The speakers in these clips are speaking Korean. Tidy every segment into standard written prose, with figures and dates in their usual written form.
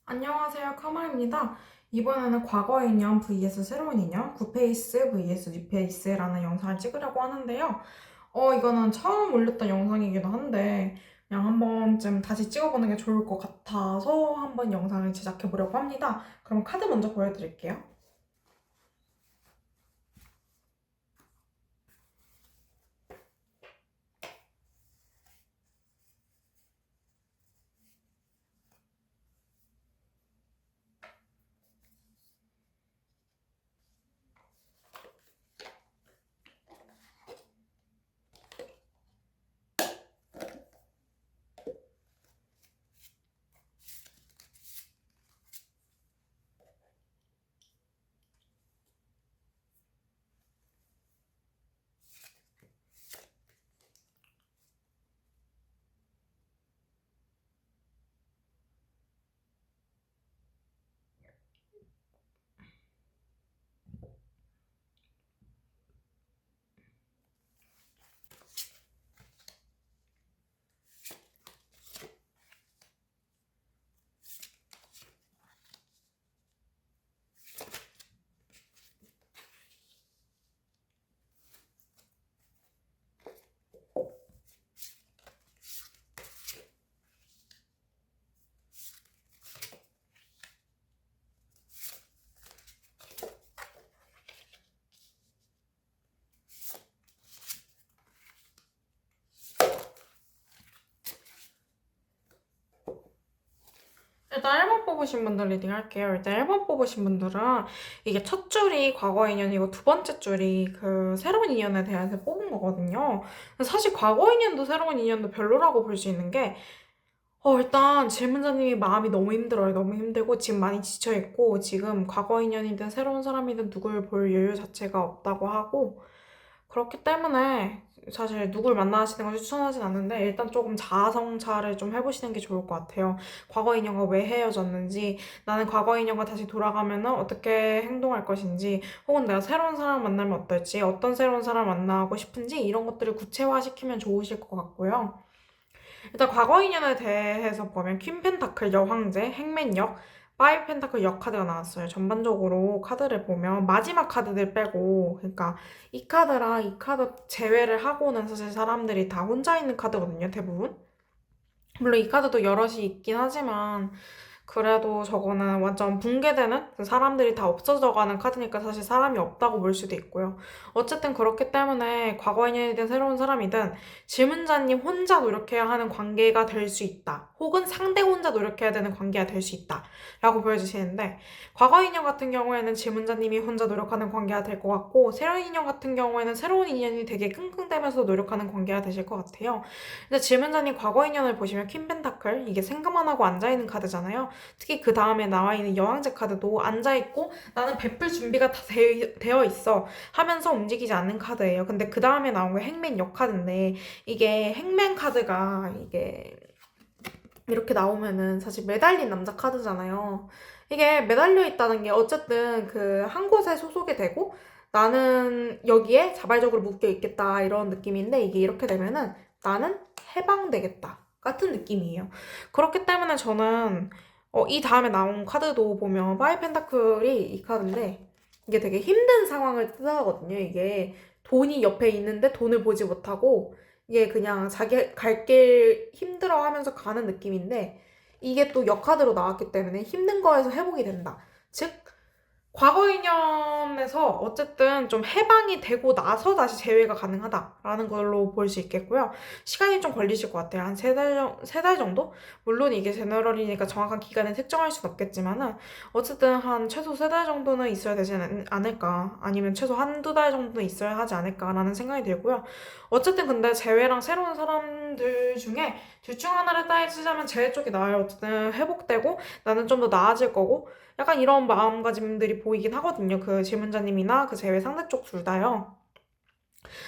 안녕하세요. 카마입니다. 이번에는 과거 인연 vs 새로운 인연, 굿페이스 vs 뉴페이스라는 영상을 찍으려고 하는데요. 이거는 처음 올렸던 영상이기도 한데, 그냥 한 번쯤 다시 찍어보는 게 좋을 것 같아서 한번 영상을 제작해 보려고 합니다. 그럼 카드 먼저 보여드릴게요. 일단 1번 뽑으신 분들 리딩 할게요. 일단 1번 뽑으신 분들은 이게 첫 줄이 과거 인연이고 두 번째 줄이 그 새로운 인연에 대해서 뽑은 거거든요. 사실 과거 인연도 새로운 인연도 별로라고 볼 수 있는 게 일단 질문자님이 마음이 너무 힘들어요. 너무 힘들고 지금 많이 지쳐있고 지금 과거 인연이든 새로운 사람이든 누굴 볼 여유 자체가 없다고 하고 그렇기 때문에 사실 누굴 만나시는 걸 추천하진 않는데 일단 조금 자아성찰을 좀 해보시는 게 좋을 것 같아요. 과거 인연과 왜 헤어졌는지, 나는 과거 인연과 다시 돌아가면 어떻게 행동할 것인지, 혹은 내가 새로운 사람 만나면 어떨지, 어떤 새로운 사람 만나고 싶은지 이런 것들을 구체화시키면 좋으실 것 같고요. 일단 과거 인연에 대해서 보면 퀸 펜타클 여황제, 행맨 역, 파이브 펜타클 역 카드가 나왔어요. 전반적으로 카드를 보면 마지막 카드들 빼고 그러니까 이 카드랑 이 카드 제외를 하고는 사실 사람들이 다 혼자 있는 카드거든요. 대부분. 물론 이 카드도 여럿이 있긴 하지만 그래도 저거는 완전 붕괴되는 그 사람들이 다 없어져가는 카드니까 사실 사람이 없다고 볼 수도 있고요. 어쨌든 그렇기 때문에 과거 인연이든 새로운 사람이든 질문자님 혼자 노력해야 하는 관계가 될 수 있다. 혹은 상대 혼자 노력해야 되는 관계가 될 수 있다. 라고 보여주시는데 과거 인연 같은 경우에는 질문자님이 혼자 노력하는 관계가 될 것 같고 새로운 인연 같은 경우에는 새로운 인연이 되게 끙끙대면서 노력하는 관계가 되실 것 같아요. 근데 질문자님 과거 인연을 보시면 퀸 펜타클 이게 생각만 하고 앉아있는 카드잖아요. 특히 그 다음에 나와 있는 여왕제 카드도 앉아있고 나는 베풀 준비가 다 되어 있어 하면서 움직이지 않는 카드예요. 근데 그 다음에 나온 게 행맨 역 카드인데 이게 행맨 카드가 이게 이렇게 나오면은 사실 매달린 남자 카드잖아요. 이게 매달려 있다는 게 어쨌든 그 한 곳에 소속이 되고 나는 여기에 자발적으로 묶여 있겠다 이런 느낌인데 이게 이렇게 되면은 나는 해방되겠다 같은 느낌이에요. 그렇기 때문에 저는 이 다음에 나온 카드도 보면 파이 펜타클이 이 카드인데 이게 되게 힘든 상황을 뜻하거든요. 이게 돈이 옆에 있는데 돈을 보지 못하고 이게 그냥 자기 갈 길 힘들어 하면서 가는 느낌인데 이게 또 역카드로 나왔기 때문에 힘든 거에서 회복이 된다. 즉 과거 인연에서 어쨌든 좀 해방이 되고 나서 다시 재회가 가능하다라는 걸로 볼 수 있겠고요. 시간이 좀 걸리실 것 같아요. 한 세 달 정도? 물론 이게 제너럴이니까 정확한 기간을 특정할 수는 없겠지만은 어쨌든 한 최소 세 달 정도는 있어야 되지 않을까. 아니면 최소 한두 달 정도는 있어야 하지 않을까라는 생각이 들고요. 어쨌든 근데 재회랑 새로운 사람들 중에 둘 중 하나를 따지자면 재회 쪽이 나아요. 어쨌든 회복되고 나는 좀 더 나아질 거고 약간 이런 마음가짐들이 보이긴 하거든요. 그 질문자님이나 그 제외 상대 쪽 둘 다요.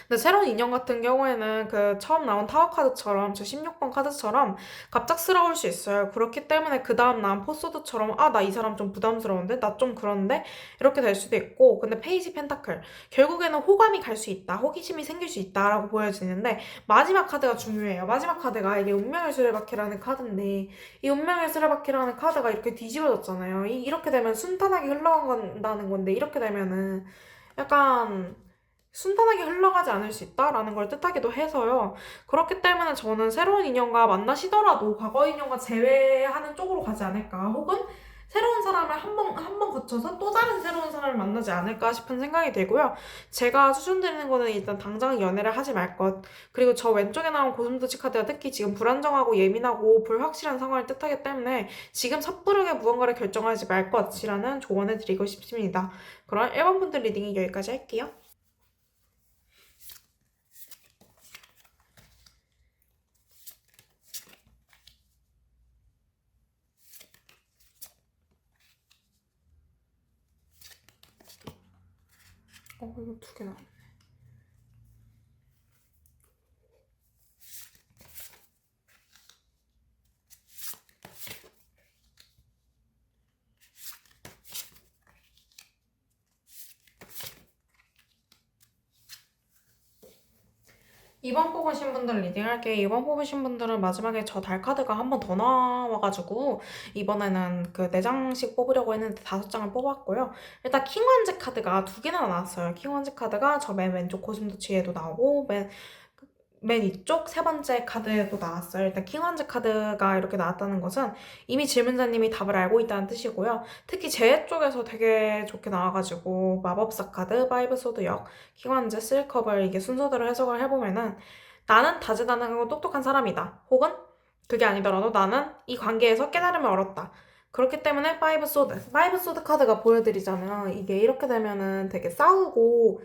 근데 새로운 인형 같은 경우에는 그 처음 나온 타워 카드처럼 저 16번 카드처럼 갑작스러울 수 있어요. 그렇기 때문에 그 다음 나온 포소드처럼 아, 나 이 사람 좀 부담스러운데? 나 좀 그런데? 이렇게 될 수도 있고 근데 페이지 펜타클 결국에는 호감이 갈 수 있다. 호기심이 생길 수 있다라고 보여지는데 마지막 카드가 중요해요. 마지막 카드가 이게 운명의 수레바퀴라는 카드인데 이 운명의 수레바퀴라는 카드가 이렇게 뒤집어졌잖아요. 이렇게 되면 순탄하게 흘러간다는 건데 이렇게 되면은 약간 순탄하게 흘러가지 않을 수 있다라는 걸 뜻하기도 해서요. 그렇기 때문에 저는 새로운 인연과 만나시더라도 과거 인연과 제외하는 쪽으로 가지 않을까. 혹은 새로운 사람을 한 번 거쳐서 또 다른 새로운 사람을 만나지 않을까 싶은 생각이 들고요. 제가 추천드리는 거는 일단 당장 연애를 하지 말 것. 그리고 저 왼쪽에 나온 고슴도치 카드가 특히 지금 불안정하고 예민하고 불확실한 상황을 뜻하기 때문에 지금 섣부르게 무언가를 결정하지 말 것이라는 조언을 드리고 싶습니다. 그럼 1번 분들 리딩이 여기까지 할게요. 이거 두 개나. 2번 뽑으신 분들 리딩할게요. 2번 뽑으신 분들은 마지막에 저 달 카드가 한 번 더 나와가지고 이번에는 그 4장씩 뽑으려고 했는데 5장을 뽑았고요. 일단 킹완즈 카드가 2개나 나왔어요. 킹완즈 카드가 저 맨 왼쪽 고슴도치에도 나오고 맨 이쪽 세 번째 카드에도 나왔어요. 일단 킹완즈 카드가 이렇게 나왔다는 것은 이미 질문자님이 답을 알고 있다는 뜻이고요. 특히 제 쪽에서 되게 좋게 나와가지고 마법사 카드, 파이브 소드 역, 킹완즈, 쓸컵을 이게 순서대로 해석을 해보면은 나는 다재다능하고 똑똑한 사람이다. 혹은 그게 아니더라도 나는 이 관계에서 깨달음을 얻었다. 그렇기 때문에 파이브 소드 카드가 보여드리자면 이게 이렇게 되면은 되게 싸우고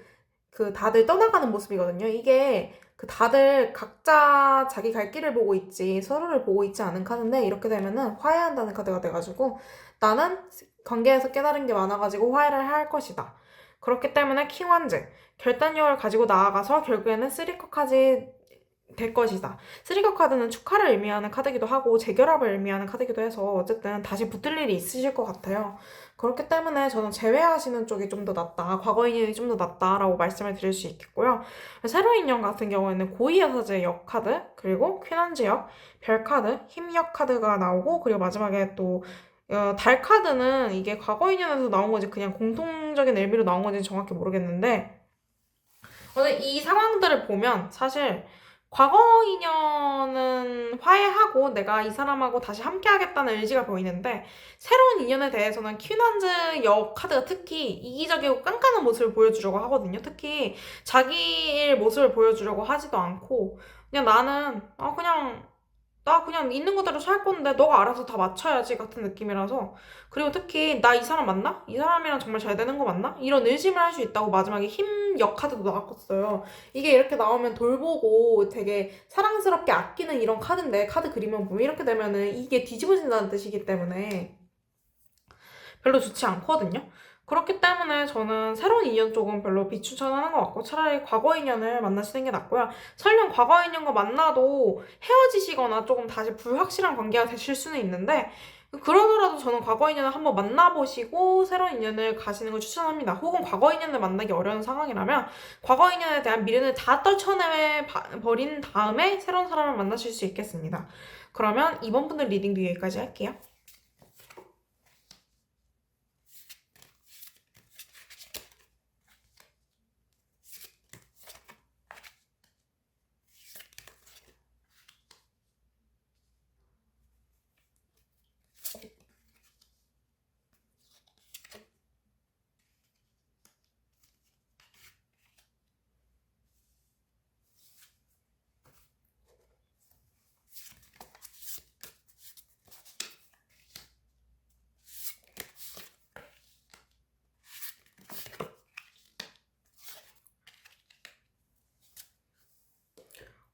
그 다들 떠나가는 모습이거든요. 이게 그 다들 각자 자기 갈 길을 보고 있지 서로를 보고 있지 않은 카드인데 이렇게 되면은 화해한다는 카드가 돼가지고 나는 관계에서 깨달은 게 많아가지고 화해를 할 것이다. 그렇기 때문에 킹완즈 결단력을 가지고 나아가서 결국에는 쓰리컵까지 될 것이다. 쓰리컵 카드는 축하를 의미하는 카드기도 하고 재결합을 의미하는 카드기도 해서 어쨌든 다시 붙을 일이 있으실 것 같아요. 그렇기 때문에 저는 제외하시는 쪽이 좀 더 낫다. 과거 인연이 좀 더 낫다라고 말씀을 드릴 수 있겠고요. 새로 인연 같은 경우에는 고이여사제 역 카드, 그리고 퀸한즈 역, 별 카드, 힘역 카드가 나오고 그리고 마지막에 또 달 카드는 이게 과거 인연에서 나온 건지 그냥 공통적인 의미로 나온 건지 정확히 모르겠는데 이 상황들을 보면 사실 과거 인연은 화해하고 내가 이 사람하고 다시 함께 하겠다는 의지가 보이는데 새로운 인연에 대해서는 퀸한즈 역 카드가 특히 이기적이고 깐깐한 모습을 보여주려고 하거든요. 특히 자기의 모습을 보여주려고 하지도 않고 그냥 나는 나 그냥 있는 그대로 살 건데 너가 알아서 다 맞춰야지 같은 느낌이라서 그리고 특히 나 이 사람 맞나? 이 사람이랑 정말 잘 되는 거 맞나? 이런 의심을 할 수 있다고 마지막에 힘 역카드도 나왔었어요. 이게 이렇게 나오면 돌보고 되게 사랑스럽게 아끼는 이런 카드인데 카드 그림만 보면 이렇게 되면은 이게 뒤집어진다는 뜻이기 때문에 별로 좋지 않거든요. 그렇기 때문에 저는 새로운 인연 쪽은 별로 비추천하는 것 같고 차라리 과거 인연을 만나시는 게 낫고요. 설령 과거 인연과 만나도 헤어지시거나 조금 다시 불확실한 관계가 되실 수는 있는데 그러더라도 저는 과거 인연을 한번 만나보시고 새로운 인연을 가시는 걸 추천합니다. 혹은 과거 인연을 만나기 어려운 상황이라면 과거 인연에 대한 미련을 다 떨쳐내 버린 다음에 새로운 사람을 만나실 수 있겠습니다. 그러면 이번 분들 리딩도 여기까지 할게요.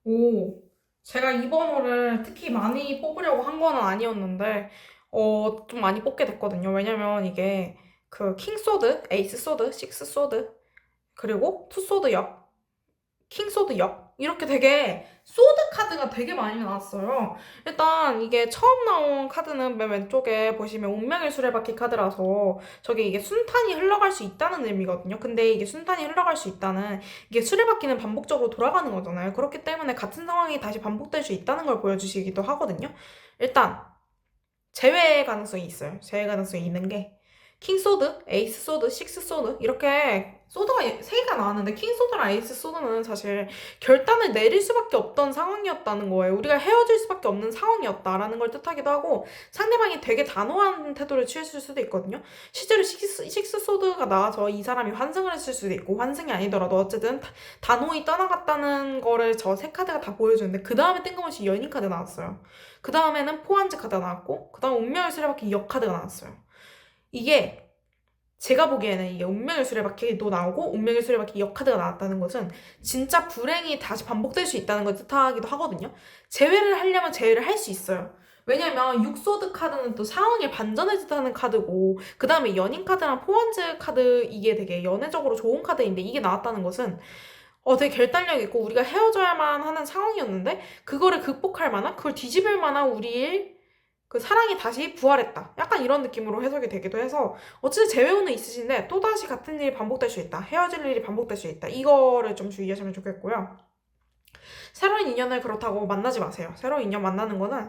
오, 제가 이번 호를 특히 많이 뽑으려고 한 거는 아니었는데, 좀 많이 뽑게 됐거든요. 왜냐면 이게 그 킹 소드, 에이스 소드, 식스 소드, 그리고 투 소드 역, 킹소드 역 이렇게 되게 소드 카드가 되게 많이 나왔어요. 일단 이게 처음 나온 카드는 맨 왼쪽에 보시면 운명의 수레바퀴 카드라서 저게 이게 순탄이 흘러갈 수 있다는 의미거든요. 근데 이게 순탄이 흘러갈 수 있다는 이게 수레바퀴는 반복적으로 돌아가는 거잖아요. 그렇기 때문에 같은 상황이 다시 반복될 수 있다는 걸 보여주시기도 하거든요. 일단 제외 가능성이 있어요. 제외 가능성이 있는 게 킹소드, 에이스 소드, 식스 소드 이렇게 소드가 3개가 나왔는데 킹소드랑 에이스 소드는 사실 결단을 내릴 수밖에 없던 상황이었다는 거예요. 우리가 헤어질 수밖에 없는 상황이었다라는 걸 뜻하기도 하고 상대방이 되게 단호한 태도를 취했을 수도 있거든요. 실제로 식스 소드가 나와서 이 사람이 환승을 했을 수도 있고 환승이 아니더라도 어쨌든 단호히 떠나갔다는 거를 저 세 카드가 다 보여주는데 그 다음에 뜬금없이 연인 카드 나왔어요. 그 다음에는 포환즈 카드가 나왔고 그 다음 운명의 수레바퀴 역 카드가 나왔어요. 이게 제가 보기에는 이게 운명의 수레바퀴도 나오고 운명의 수레바퀴 역카드가 나왔다는 것은 진짜 불행이 다시 반복될 수 있다는 걸 뜻하기도 하거든요. 제외를 하려면 제외를 할 수 있어요. 왜냐면 육소드 카드는 또 상황의 반전을 뜻하는 카드고 그 다음에 연인 카드랑 포환즈 카드 이게 되게 연애적으로 좋은 카드인데 이게 나왔다는 것은 되게 결단력 있고 우리가 헤어져야만 하는 상황이었는데 그거를 극복할 만한 그걸 뒤집을 만한 우리의 그 사랑이 다시 부활했다. 약간 이런 느낌으로 해석이 되기도 해서 어쨌든 재회운은 있으신데 또다시 같은 일이 반복될 수 있다. 헤어질 일이 반복될 수 있다. 이거를 좀 주의하시면 좋겠고요. 새로운 인연을 그렇다고 만나지 마세요. 새로운 인연 만나는 거는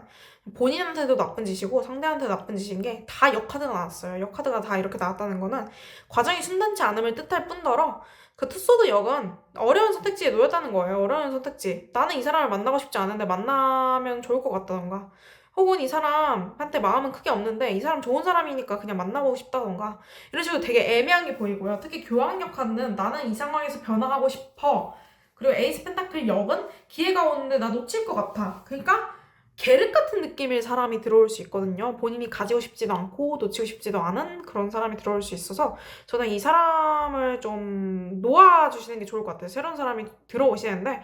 본인한테도 나쁜 짓이고 상대한테도 나쁜 짓인 게 다 역카드가 나왔어요. 역카드가 다 이렇게 나왔다는 거는 과정이 순탄치 않음을 뜻할 뿐더러 그 투소드 역은 어려운 선택지에 놓였다는 거예요. 어려운 선택지. 나는 이 사람을 만나고 싶지 않은데 만나면 좋을 것 같다던가 혹은 이 사람한테 마음은 크게 없는데 이 사람 좋은 사람이니까 그냥 만나보고 싶다던가 이런 식으로 되게 애매한 게 보이고요. 특히 교황역 카드는 나는 이 상황에서 변화하고 싶어. 그리고 에이스 펜타클 역은 기회가 오는데 나 놓칠 것 같아. 그러니까 계륵 같은 느낌의 사람이 들어올 수 있거든요. 본인이 가지고 싶지도 않고 놓치고 싶지도 않은 그런 사람이 들어올 수 있어서 저는 이 사람을 좀 놓아주시는 게 좋을 것 같아요. 새로운 사람이 들어오시는데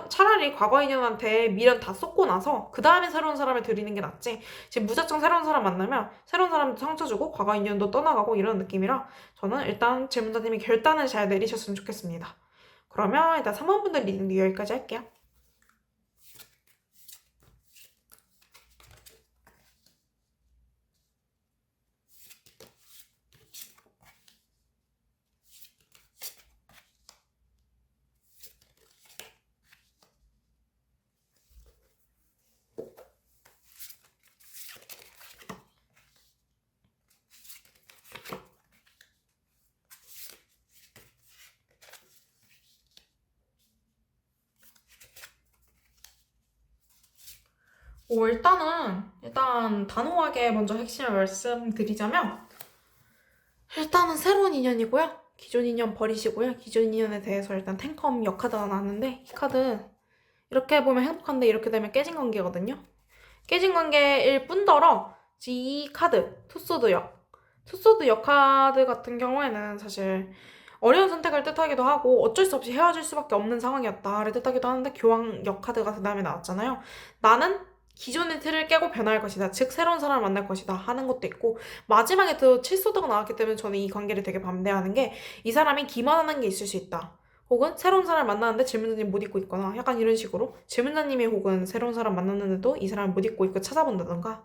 차라리 과거 인연한테 미련 다 쏟고 나서 그 다음에 새로운 사람을 들이는 게 낫지 지금 무작정 새로운 사람 만나면 새로운 사람도 상처 주고 과거 인연도 떠나가고 이런 느낌이라 저는 일단 질문자님이 결단을 잘 내리셨으면 좋겠습니다. 그러면 일단 3번분들 리딩 여기까지 할게요. 일단 단호하게 먼저 핵심을 말씀드리자면 일단은 새로운 인연이고요. 기존 인연 버리시고요. 기존 인연에 대해서 일단 탱컴 역카드가 나왔는데 이 카드 이렇게 보면 행복한데 이렇게 되면 깨진 관계거든요. 깨진 관계일 뿐더러 이 카드 투소드 역 투소드 역 카드 같은 경우에는 사실 어려운 선택을 뜻하기도 하고 어쩔 수 없이 헤어질 수밖에 없는 상황이었다를 뜻하기도 하는데 교황 역 카드가 그 다음에 나왔잖아요. 나는 기존의 틀을 깨고 변할 것이다. 즉 새로운 사람을 만날 것이다 하는 것도 있고 마지막에 또 칠소드가 나왔기 때문에 저는 이 관계를 되게 반대하는 게 이 사람이 기만하는 게 있을 수 있다. 혹은 새로운 사람을 만나는데 질문자님 못 잊고 있거나 약간 이런 식으로 질문자님이 혹은 새로운 사람 만났는데도 이 사람을 못 잊고 있고 찾아본다던가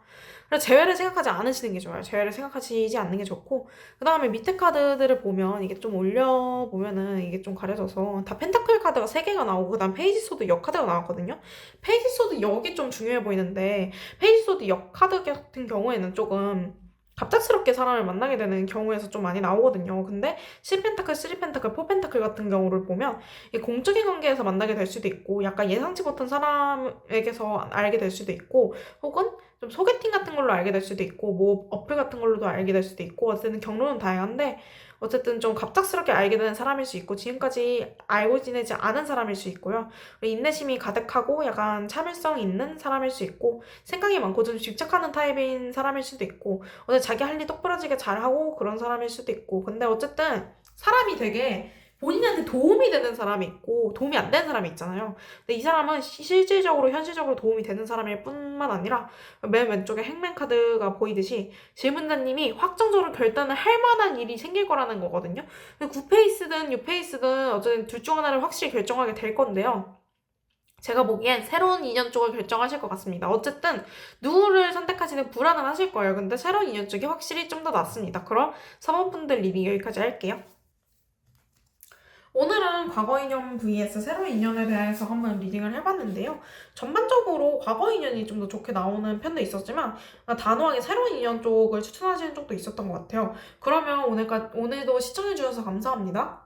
그래서 재회를 생각하지 않으시는 게 좋아요. 재회를 생각하시지 않는 게 좋고 그 다음에 밑에 카드들을 보면 이게 좀 올려보면은 이게 좀 가려져서 다 펜타클 카드가 3개가 나오고 그 다음 페이지 소드 역 카드가 나왔거든요. 페이지 소드 역이 좀 중요해 보이는데 페이지 소드 역 카드 같은 경우에는 조금 갑작스럽게 사람을 만나게 되는 경우에서 좀 많이 나오거든요. 근데 7펜타클, 3펜타클, 4펜타클 같은 경우를 보면 공적인 관계에서 만나게 될 수도 있고 약간 예상치 못한 사람에게서 알게 될 수도 있고 혹은 좀 소개팅 같은 걸로 알게 될 수도 있고 뭐 어플 같은 걸로도 알게 될 수도 있고 어쨌든 경로는 다양한데 어쨌든 좀 갑작스럽게 알게 되는 사람일 수 있고 지금까지 알고 지내지 않은 사람일 수 있고요. 인내심이 가득하고 약간 참을성 있는 사람일 수 있고 생각이 많고 좀 집착하는 타입인 사람일 수도 있고 오늘 자기 할 일 똑부러지게 잘하고 그런 사람일 수도 있고 근데 어쨌든 사람이 되게 본인한테 도움이 되는 사람이 있고 도움이 안 되는 사람이 있잖아요. 근데 이 사람은 실질적으로 현실적으로 도움이 되는 사람일 뿐만 아니라 맨 왼쪽에 행맨 카드가 보이듯이 질문자님이 확정적으로 결단을 할 만한 일이 생길 거라는 거거든요. 9페이스든 6페이스든 어쨌든 둘 중 하나를 확실히 결정하게 될 건데요. 제가 보기엔 새로운 인연 쪽을 결정하실 것 같습니다. 어쨌든 누구를 선택하시는 불안은 하실 거예요. 근데 새로운 인연 쪽이 확실히 좀 더 낫습니다. 그럼 3번분들 리딩 여기까지 할게요. 오늘은 과거 인연 vs 새로운 인연에 대해서 한번 리딩을 해봤는데요. 전반적으로 과거 인연이 좀 더 좋게 나오는 편도 있었지만 단호하게 새로운 인연 쪽을 추천하시는 쪽도 있었던 것 같아요. 그러면 오늘도 시청해주셔서 감사합니다.